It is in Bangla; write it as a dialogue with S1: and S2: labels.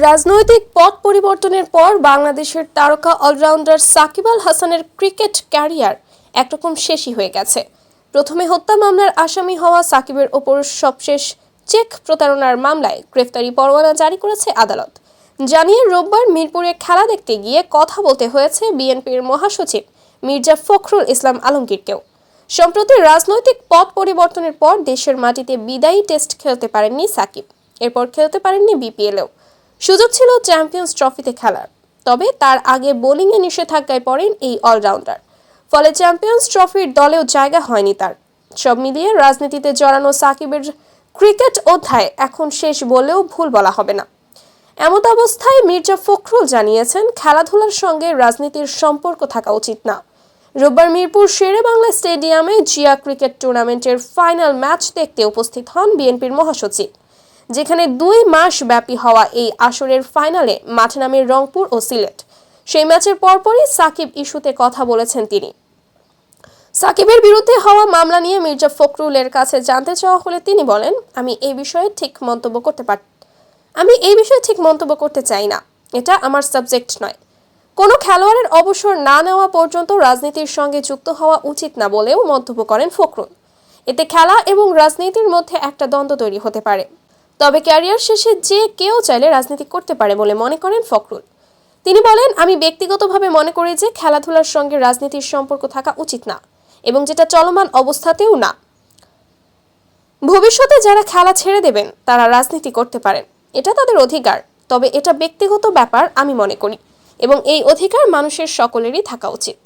S1: রাজনৈতিক পট পরিবর্তনের পর বাংলাদেশের তারকা অলরাউন্ডার সাকিব আল হাসানের ক্রিকেট ক্যারিয়ার একরকম শেষই হয়ে গেছে। প্রথমে হত্যা মামলার আসামি হওয়া সাকিবের ওপর সবশেষ চেক প্রতারণার মামলায় গ্রেফতারি পরোয়ানা জারি করেছে আদালত। জানিয়ে রোববার মিরপুরে খেলা দেখতে গিয়ে কথা বলতে হয়েছে বিএনপির মহাসচিব মির্জা ফখরুল ইসলাম আলমগীরকেও। সম্প্রতি রাজনৈতিক পট পরিবর্তনের পর দেশের মাটিতে বিদায়ী টেস্ট খেলতে পারেননি সাকিব। এরপর খেলতে পারেননি বিপিএলেও। সুযোগ ছিল চ্যাম্পিয়ন্স ট্রফিতে খেলার, তবে তার আগে বোলিংয়ে নিষেধাজ্ঞায় পড়েন এই অলরাউন্ডার। ফলে চ্যাম্পিয়ন্স ট্রফির দলেও জায়গা হয়নি তার। সব মিলিয়ে রাজনীতিতে জড়ানো সাকিবের ক্রিকেট অধ্যায় এখন শেষ বলেও ভুল বলা হবে না। এমত অবস্থায় মির্জা ফখরুল জানিয়েছেন, খেলাধুলার সঙ্গে রাজনীতির সম্পর্ক থাকা উচিত না। রোববার মিরপুর শেরেবাংলা স্টেডিয়ামে জিয়া ক্রিকেট টুর্নামেন্টের ফাইনাল ম্যাচ দেখতে উপস্থিত হন বিএনপির মহাসচিব, যেখানে 2 মাস ব্যাপী হওয়া এই আসরের ফাইনালে মাঠে নামে রংপুর ও সিলেট। সেই ম্যাচের পরপরই সাকিব ইস্যুতে কথা বলেছেন তিনি। সাকিবের বিরুদ্ধে হওয়া মামলা নিয়ে মির্জা ফখরুলের কাছে জানতে চাওয়া হলে তিনি বলেন, আমি এই বিষয়ে ঠিক মন্তব্য করতে চাই না। এটা আমার সাবজেক্ট নয়। কোনো খেলোয়াড়ের অবসর না নেওয়া পর্যন্ত রাজনীতির সঙ্গে যুক্ত হওয়া উচিত না বলেও মন্তব্য করেন ফখরুল। এতে খেলা এবং রাজনীতির মধ্যে একটা দ্বন্দ্ব তৈরি হতে পারে। তবে ক্যারিয়ার শেষে যে কেউ চাইলে রাজনীতি করতে পারে বলে মনে করেন ফখরুল। তিনি বলেন, আমি ব্যক্তিগতভাবে মনে করি যে খেলাধুলার সঙ্গে রাজনীতির সম্পর্ক থাকা উচিত না, এবং যেটা চলমান অবস্থাতেও না। ভবিষ্যতে যারা খেলা ছেড়ে দেবেন তারা রাজনীতি করতে পারেন, এটা তাদের অধিকার। তবে এটা ব্যক্তিগত ব্যাপার আমি মনে করি, এবং এই অধিকার মানুষের সকলেরই থাকা উচিত।